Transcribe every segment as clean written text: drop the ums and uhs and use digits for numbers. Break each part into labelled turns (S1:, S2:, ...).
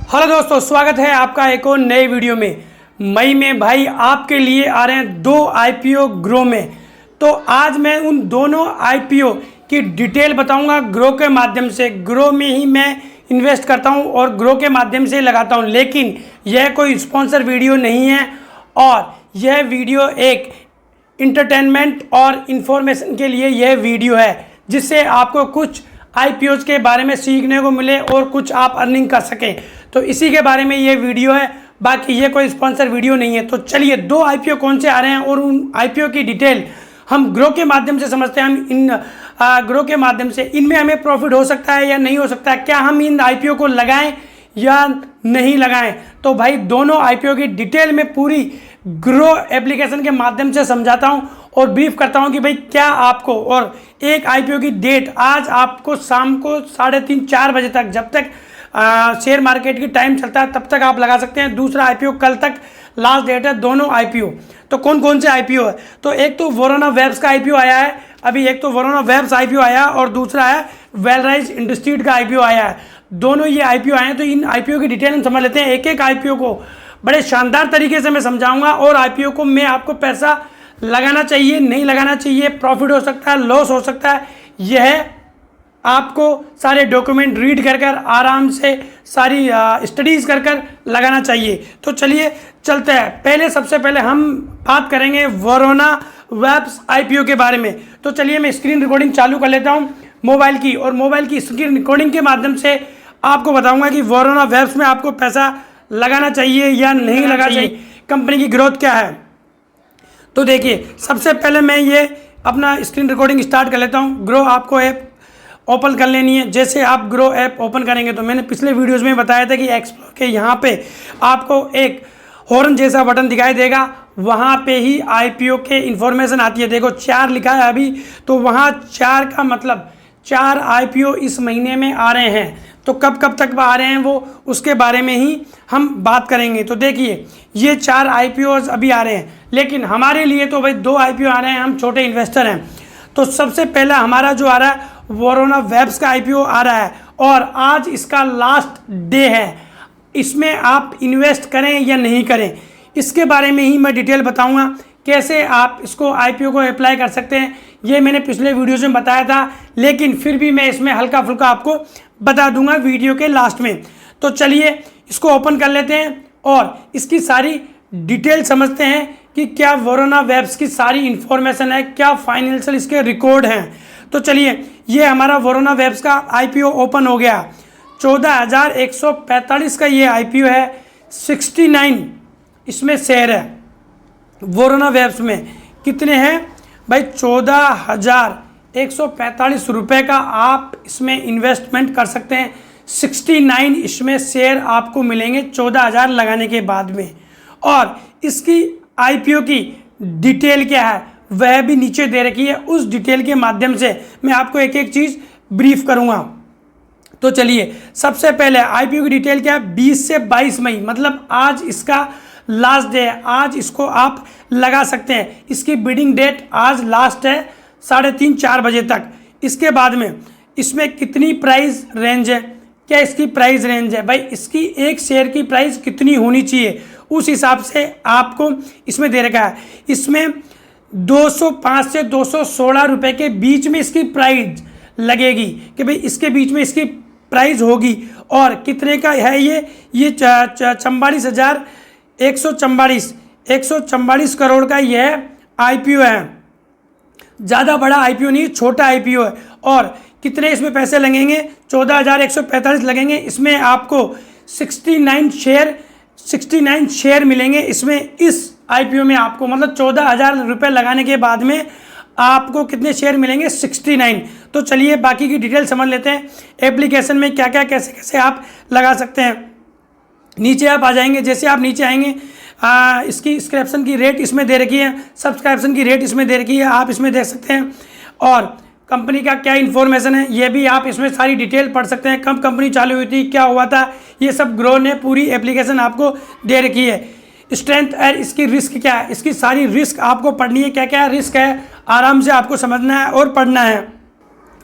S1: Hello दोस्तों, स्वागत है आपका एक और नए वीडियो में। मई में भाई आपके लिए आ रहे हैं 2 आईपीओ ग्रो में। तो आज मैं उन दोनों आईपीओ की डिटेल बताऊंगा ग्रो के माध्यम से। ग्रो में ही मैं इन्वेस्ट करता हूं और ग्रो के माध्यम से लगाता हूं, लेकिन यह कोई स्पॉन्सर वीडियो नहीं है और यह वीडियो एक इंटरटेनमेंट और इन्फॉर्मेशन के लिए यह वीडियो है, जिससे आपको कुछ आईपीओज के बारे में सीखने को मिले और कुछ आप अर्निंग कर सकें। तो इसी के बारे में ये वीडियो है, बाकी ये कोई स्पॉन्सर वीडियो नहीं है। तो चलिए 2 आईपीओ कौन से आ रहे हैं और उन आईपीओ की डिटेल हम ग्रो के माध्यम से समझते हैं। हम इन ग्रो के माध्यम से इनमें हमें प्रॉफिट हो सकता है या नहीं हो सकता है, क्या हम इन आईपीओ को लगाएं या नहीं लगाएं। तो भाई दोनों आईपीओ की डिटेल में पूरी ग्रो एप्लीकेशन के माध्यम से समझाता हूं और ब्रीफ करता हूं कि भाई क्या आपको, और एक आईपीओ की डेट आज आपको शाम को 3:30-4 बजे तक, जब तक शेयर मार्केट की टाइम चलता है तब तक आप लगा सकते हैं। दूसरा आईपीओ कल तक लास्ट डेट है दोनों आईपीओ। तो कौन कौन से आईपीओ है, तो एक तो वोरोना वेब्स का आईपीओ आया है अभी, एक तो वोरोना वेब्स आईपीओ आया और दूसरा है वेलराइज इंडस्ट्रीज का आईपीओ आया है। दोनों ये आईपीओ आए हैं। तो इन आईपीओ की डिटेल हम समझ लेते हैं। एक एक आईपीओ को बड़े शानदार तरीके से मैं समझाऊंगा और आईपीओ को मैं आपको पैसा लगाना चाहिए नहीं लगाना चाहिए, प्रॉफिट हो सकता है, लॉस हो सकता है, यह आपको सारे डॉक्यूमेंट रीड कर कर आराम से सारी स्टडीज़ कर कर लगाना चाहिए। तो चलिए चलते हैं। पहले सबसे पहले हम बात करेंगे वोरोना वेब्स आईपीओ के बारे में। तो चलिए मैं स्क्रीन रिकॉर्डिंग चालू कर लेता हूं मोबाइल की, और मोबाइल की स्क्रीन रिकॉर्डिंग के माध्यम से आपको बताऊंगा कि वोरोना वेब्स में आपको पैसा लगाना चाहिए या नहीं लगाना चाहिए, कंपनी की ग्रोथ क्या है। तो देखिए सबसे पहले मैं ये अपना स्क्रीन रिकॉर्डिंग स्टार्ट कर लेता हूँ। ग्रो आपको ऐप ओपन कर लेनी है। जैसे आप ग्रो ऐप ओपन करेंगे तो मैंने पिछले वीडियोस में बताया था कि एक्सप्लोर के यहाँ पे आपको एक हॉर्न जैसा बटन दिखाई देगा, वहाँ पे ही आईपीओ के इन्फॉर्मेशन आती है। देखो 4 लिखा है अभी, तो वहाँ 4 का मतलब 4 आईपीओ इस महीने में आ रहे हैं। तो कब कब तक आ रहे हैं वो उसके बारे में ही हम बात करेंगे। तो देखिए ये 4 आईपीओज अभी आ रहे हैं, लेकिन हमारे लिए तो भाई 2 आईपीओ आ रहे हैं, हम छोटे इन्वेस्टर हैं। तो सबसे पहला हमारा जो आ रहा है वोरोना वेब्स का आईपीओ आ रहा है और आज इसका लास्ट डे है। इसमें आप इन्वेस्ट करें या नहीं करें, इसके बारे में ही मैं डिटेल बताऊंगा। कैसे आप इसको आईपीओ को अप्लाई कर सकते हैं ये मैंने पिछले वीडियोस में बताया था, लेकिन फिर भी मैं इसमें हल्का फुल्का आपको बता दूंगा वीडियो के लास्ट में। तो चलिए इसको ओपन कर लेते हैं और इसकी सारी डिटेल समझते हैं कि क्या वोरोना वेब्स की सारी इन्फॉर्मेशन है, क्या फाइनेंशियल इसके रिकॉर्ड हैं। तो चलिए ये हमारा वोरोना वेब्स का आईपीओ ओपन हो गया। 14,145 का ये आईपीओ है। 69 इसमें शेयर है। वोरोना वेब्स में कितने हैं भाई, 14,145 रुपये का आप इसमें इन्वेस्टमेंट कर सकते हैं। 69 इसमें शेयर आपको मिलेंगे 14,000 लगाने के बाद में। और इसकी आईपीओ की डिटेल क्या है वह भी नीचे दे रखी है। उस डिटेल के माध्यम से मैं आपको एक एक चीज़ ब्रीफ करूंगा। तो चलिए सबसे पहले आईपीओ की डिटेल क्या है। 20 से 22 मई मतलब आज इसका लास्ट डे है, आज इसको आप लगा सकते हैं। इसकी बिडिंग डेट आज लास्ट है 3:30-4 बजे तक। इसके बाद में इसमें कितनी प्राइस रेंज है, क्या इसकी प्राइस रेंज है भाई, इसकी एक शेयर की प्राइस कितनी होनी चाहिए उस हिसाब से आपको इसमें दे रखा है। इसमें 205 से 216 रुपये के बीच में इसकी प्राइस लगेगी कि भाई इसके बीच में इसकी प्राइस होगी। और कितने का है ये 144 करोड़ का यह आईपीओ है। ज़्यादा बड़ा आईपीओ नहीं, छोटा आईपीओ है। और कितने इसमें पैसे लगेंगे, 14,145 लगेंगे। इसमें आपको 69 शेयर मिलेंगे इसमें। इस आईपीओ में आपको मतलब 14,000 रुपये लगाने के बाद में आपको कितने शेयर मिलेंगे, 69। तो चलिए बाकी की डिटेल समझ लेते हैं। एप्लीकेशन में क्या क्या कैसे कैसे आप लगा सकते हैं। नीचे आप आ जाएंगे, जैसे आप नीचे आएंगे इसकी सब्सक्रिप्शन की रेट इसमें दे रखी है, सब्सक्रिप्शन की रेट इसमें दे रखी है, आप इसमें देख सकते हैं। और कंपनी का क्या इन्फॉर्मेशन है ये भी आप इसमें सारी डिटेल पढ़ सकते हैं। कब कंपनी चालू हुई थी, क्या हुआ था, ये सब ग्रो ने पूरी एप्लीकेशन आपको दे रखी है। स्ट्रेंथ और इसकी रिस्क क्या है, इसकी सारी रिस्क आपको पढ़नी है, क्या क्या रिस्क है आराम से आपको समझना है और पढ़ना है।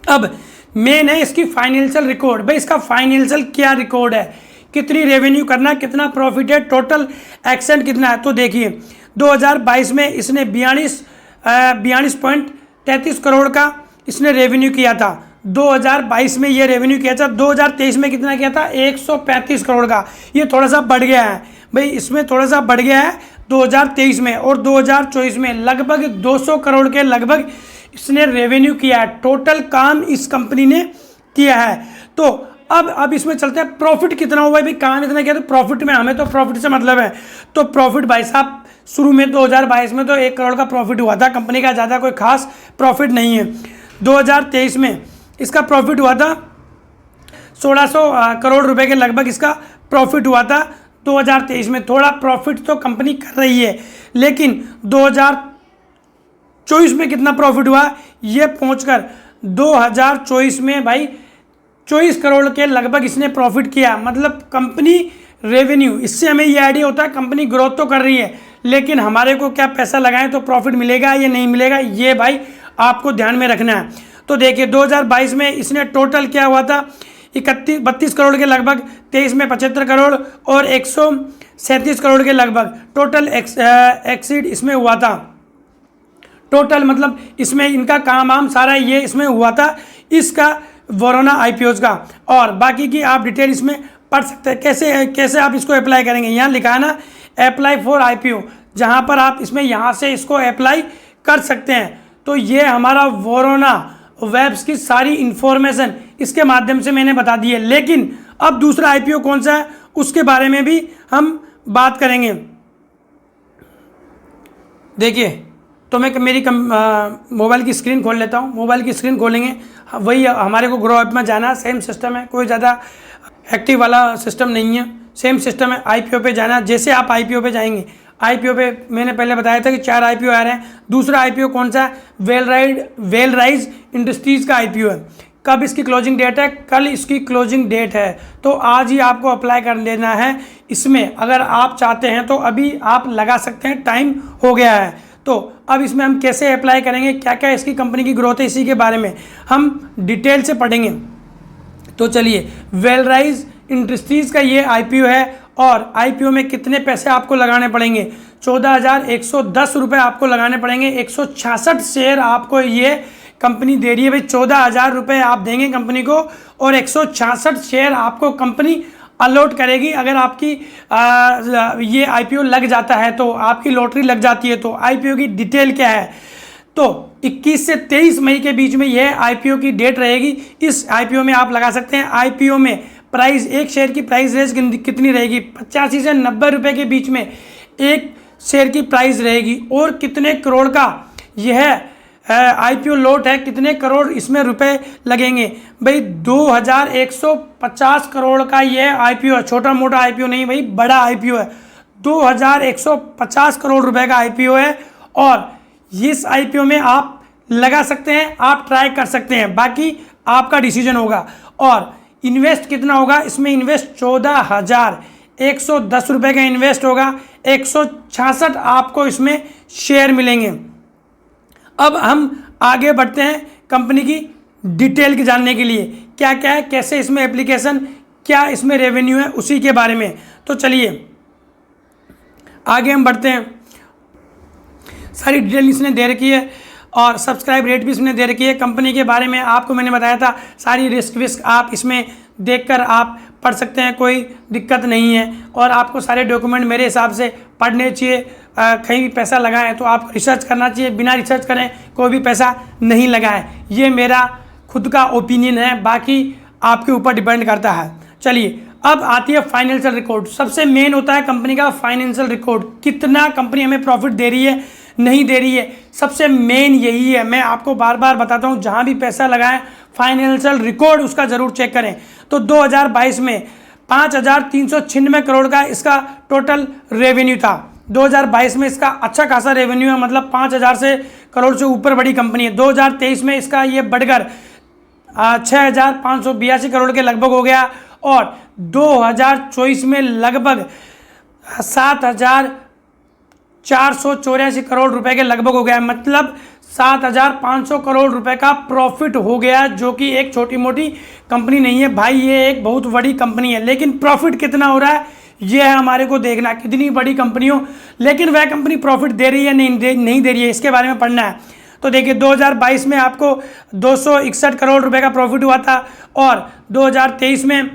S1: अब मेन है इसकी फाइनेंशियल रिकॉर्ड। भाई इसका फाइनेंशियल क्या रिकॉर्ड है, कितनी रेवेन्यू करना, कितना प्रॉफिट है, टोटल एक्सेंट कितना है। तो देखिए 2022 में इसने 42.33 करोड़ का इसने रेवेन्यू किया था। 2022 में ये रेवेन्यू किया था। 2023 में कितना किया था, 135 करोड़ का। ये थोड़ा सा बढ़ गया है भाई, इसमें थोड़ा सा बढ़ गया है 2023 में। और 2024 में लगभग 200 करोड़ के लगभग इसने रेवेन्यू किया है। टोटल काम इस कंपनी ने किया है। तो अब इसमें चलते हैं प्रॉफिट कितना हुआ है भाई, काम इतना किया। तो प्रॉफिट में हमें तो प्रॉफिट से मतलब है। तो प्रॉफिट भाई साहब शुरू में 2022 में तो 1 करोड़ का प्रॉफिट हुआ था कंपनी का, ज़्यादा कोई खास प्रॉफिट नहीं है। 2023 में इसका प्रॉफिट हुआ था 1600 करोड़ रुपए के लगभग इसका प्रॉफिट हुआ था 2023 में। थोड़ा प्रॉफिट तो कंपनी कर रही है, लेकिन 2024 में कितना प्रॉफिट हुआ ये पहुंचकर 2024 में भाई 24 करोड़ के लगभग इसने प्रॉफिट किया। मतलब कंपनी रेवेन्यू, इससे हमें ये आइडिया होता है कंपनी ग्रोथ तो कर रही है, लेकिन हमारे को क्या पैसा लगाएं तो प्रॉफिट मिलेगा या नहीं मिलेगा, ये भाई आपको ध्यान में रखना है। तो देखिए 2022 में इसने टोटल क्या हुआ था, 32 करोड़ के लगभग, 23 में 75 करोड़ और 137 करोड़ के लगभग टोटल एक्सीड इसमें हुआ था। टोटल मतलब इसमें इनका काम आम सारा ये इसमें हुआ था, इसका वरोना आईपीओज का। और बाकी की आप डिटेल इसमें पढ़ सकते हैं। कैसे आप इसको अप्लाई करेंगे, यहाँ लिखा है ना अप्लाई फॉर आईपीओ, जहाँ पर आप इसमें यहाँ से इसको अप्लाई कर सकते हैं। तो ये हमारा वरोना वेब्स की सारी इंफॉर्मेशन इसके माध्यम से मैंने बता दी है। लेकिन अब दूसरा आईपीओ कौन सा है उसके बारे में भी हम बात करेंगे। देखिए तो मैं मेरी मोबाइल की स्क्रीन खोल लेता हूँ। मोबाइल की स्क्रीन खोलेंगे, वही हमारे को ग्रो ऐप में जाना, सेम सिस्टम है, कोई ज़्यादा एक्टिव वाला सिस्टम नहीं है, सेम सिस्टम है। आईपीओ पे जाना, जैसे आप आईपीओ पे जाएंगे, आईपीओ पे मैंने पहले बताया था कि 4 आईपीओ आ रहे हैं। दूसरा आईपीओ कौन सा है, वेलराइज इंडस्ट्रीज़ का आईपीओ है। कब इसकी क्लोजिंग डेट है, कल इसकी क्लोजिंग डेट है। तो आज ही आपको अप्लाई कर लेना है इसमें, अगर आप चाहते हैं तो अभी आप लगा सकते हैं, टाइम हो गया है। तो अब इसमें हम कैसे अप्लाई करेंगे, क्या क्या इसकी कंपनी की ग्रोथ है, इसी के बारे में हम डिटेल से पढ़ेंगे। तो चलिए, वेलराइज इंडस्ट्रीज़ का ये आईपीओ है और आईपीओ में कितने पैसे आपको लगाने पड़ेंगे, 14,110 रुपये आपको लगाने पड़ेंगे। 166 शेयर आपको ये कंपनी दे रही है भाई। 14,000 रुपये आप देंगे कंपनी को और 166 शेयर आपको कंपनी अलॉट करेगी। अगर आपकी ये आईपीओ लग जाता है, तो आपकी लॉटरी लग जाती है। तो आईपीओ की डिटेल क्या है, तो 21 से 23 मई के बीच में यह आईपीओ की डेट रहेगी। इस आईपीओ में आप लगा सकते हैं। आईपीओ में प्राइस, एक शेयर की प्राइस रेंज कितनी रहेगी, 85 से 90 रुपये के बीच में एक शेयर की प्राइस रहेगी। और कितने करोड़ का यह आईपीओ लॉट है, कितने करोड़ इसमें रुपए लगेंगे भाई, 2150 करोड़ का यह आईपीओ है। छोटा मोटा आईपीओ नहीं भाई, बड़ा आईपीओ है। 2150 करोड़ रुपए का आईपीओ है और इस आईपीओ में आप लगा सकते हैं, आप ट्राई कर सकते हैं, बाकी आपका डिसीजन होगा। और इन्वेस्ट कितना होगा इसमें, इन्वेस्ट 14,110 रुपये का इन्वेस्ट होगा। 166 आपको इसमें शेयर मिलेंगे। अब हम आगे बढ़ते हैं कंपनी की डिटेल की जानने के लिए, क्या क्या है, कैसे इसमें एप्लीकेशन, क्या इसमें रेवेन्यू है, उसी के बारे में। तो चलिए आगे हम बढ़ते हैं। सारी डिटेल इसने दे रखी है और सब्सक्राइब रेट भी इसने दे रखी है। कंपनी के बारे में आपको मैंने बताया था, सारी रिस्क आप इसमें देखकर आप पढ़ सकते हैं, कोई दिक्कत नहीं है। और आपको सारे डॉक्यूमेंट मेरे हिसाब से पढ़ने चाहिए। कहीं भी पैसा लगाएं तो आपको रिसर्च करना चाहिए, बिना रिसर्च करें कोई भी पैसा नहीं लगाएं। ये मेरा खुद का ओपिनियन है, बाकी आपके ऊपर डिपेंड करता है। चलिए अब आती है फाइनेंशियल रिकॉर्ड। सबसे मेन होता है कंपनी का फाइनेंशियल रिकॉर्ड, कितना कंपनी हमें प्रॉफिट दे रही है, नहीं दे रही है, सबसे मेन यही है। मैं आपको बार बार बताता हूँ, जहाँ भी पैसा लगाएं फाइनेंशियल रिकॉर्ड उसका ज़रूर चेक करें। तो 2022 में 5,396 करोड़ का इसका टोटल रेवेन्यू था। 2022 में इसका अच्छा खासा रेवेन्यू है, मतलब 5,000 करोड़ से ऊपर बड़ी कंपनी है। 2023 में इसका ये बढ़कर 6,582 करोड़ के लगभग हो गया और 2024 में लगभग 7,484 करोड़ रुपए के लगभग हो गया। मतलब 7,500 करोड़ रुपए का प्रॉफिट हो गया, जो कि एक छोटी मोटी कंपनी नहीं है भाई, ये एक बहुत बड़ी कंपनी है। लेकिन प्रॉफिट कितना हो रहा है ये है हमारे को देखना, कितनी बड़ी कंपनी हो लेकिन वह कंपनी प्रॉफिट दे रही है नहीं दे रही है, इसके बारे में पढ़ना है। तो देखिए 2022 में आपको 261 करोड़ रुपए का प्रॉफिट हुआ था और 2023 में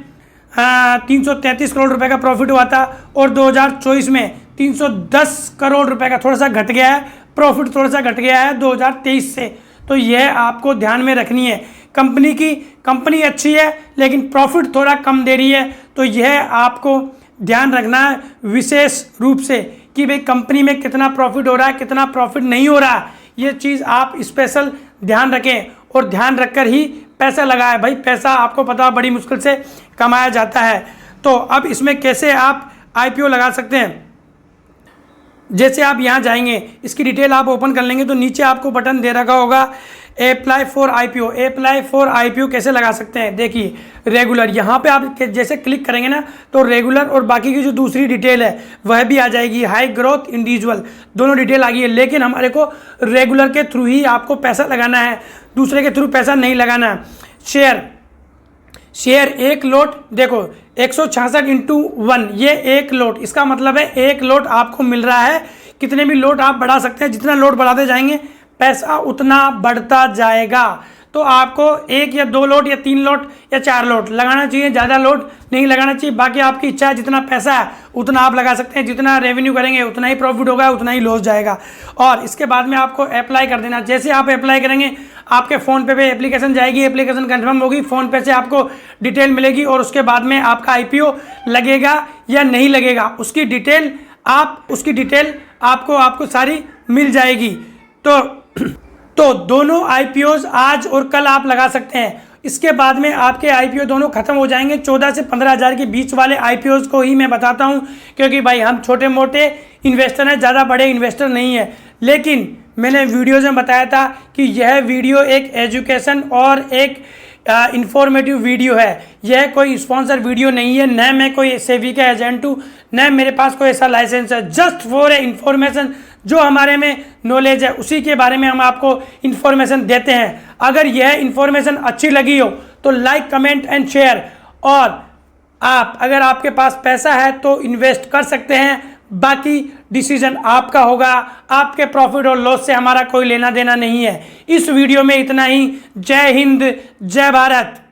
S1: 333 करोड़ रुपए का प्रॉफिट हुआ था और 2024 में 310 करोड़ रुपए का थोड़ा सा घट गया है, प्रॉफिट थोड़ा सा घट गया है 2023 से। तो यह आपको ध्यान में रखनी है, कंपनी अच्छी है लेकिन प्रॉफिट थोड़ा कम दे रही है। तो यह आपको ध्यान रखना है विशेष रूप से कि भाई कंपनी में कितना प्रॉफिट हो रहा है, कितना प्रॉफिट नहीं हो रहा है, ये चीज़ आप स्पेशल ध्यान रखें और ध्यान रखकर ही पैसा लगाएं। भाई पैसा आपको पता बड़ी मुश्किल से कमाया जाता है। तो अब इसमें कैसे आप आईपीओ लगा सकते हैं, जैसे आप यहाँ जाएंगे, इसकी डिटेल आप ओपन कर लेंगे तो नीचे आपको बटन दे रखा होगा apply for IPO. Apply for IPO कैसे लगा सकते हैं, देखिए रेगुलर, यहाँ पे आप जैसे क्लिक करेंगे ना तो रेगुलर और बाकी की जो दूसरी डिटेल है वह भी आ जाएगी, हाई ग्रोथ, इंडिविजुअल, दोनों डिटेल आ गई है। लेकिन हमारे को रेगुलर के थ्रू ही आपको पैसा लगाना है, दूसरे के थ्रू पैसा नहीं लगाना है। शेयर एक लोट, देखो 166 इंटू 1, ये एक लोट, इसका मतलब है एक लोट आपको मिल रहा है। कितने भी लोट आप बढ़ा सकते हैं, जितना लोट बढ़ाते जाएंगे पैसा उतना बढ़ता जाएगा। तो आपको 1 या 2 लोट या 3 लोट या 4 लोट लगाना चाहिए, ज़्यादा लोट नहीं लगाना चाहिए। बाकी आपकी इच्छा है, जितना पैसा है उतना आप लगा सकते हैं, जितना रेवेन्यू करेंगे उतना ही प्रॉफिट होगा, उतना ही लॉस जाएगा। और इसके बाद में आपको अप्लाई कर देना। जैसे आप अप्लाई करेंगे आपके फ़ोन पे एप्लीकेशन जाएगी, एप्लीकेशन कंफर्म होगी, फ़ोन पे से आपको डिटेल मिलेगी और उसके बाद में आपका आईपीओ लगेगा या नहीं लगेगा उसकी डिटेल आपको सारी मिल जाएगी। तो दोनों आईपीओज आज और कल आप लगा सकते हैं। इसके बाद में आपके आईपीओ दोनों खत्म हो जाएंगे। 14 से 15 हज़ार के बीच वाले आईपीओज को ही मैं बताता हूं, क्योंकि भाई हम छोटे मोटे इन्वेस्टर हैं, ज़्यादा बड़े इन्वेस्टर नहीं है। लेकिन मैंने वीडियोज़ में बताया था कि यह वीडियो एक एजुकेशन और एक इंफॉर्मेटिव वीडियो है, यह कोई स्पॉन्सर वीडियो नहीं है, न मैं कोई सेबी का एजेंट हूँ, न मेरे पास कोई ऐसा लाइसेंस है। जस्ट फॉर ए इंफॉर्मेशन, जो हमारे में नॉलेज है उसी के बारे में हम आपको इन्फॉर्मेशन देते हैं। अगर यह इन्फॉर्मेशन अच्छी लगी हो तो लाइक, कमेंट एंड शेयर। और अगर आपके पास पैसा है तो इन्वेस्ट कर सकते हैं, बाकी डिसीजन आपका होगा। आपके प्रॉफिट और लॉस से हमारा कोई लेना देना नहीं है। इस वीडियो में इतना ही। जय हिंद, जय भारत।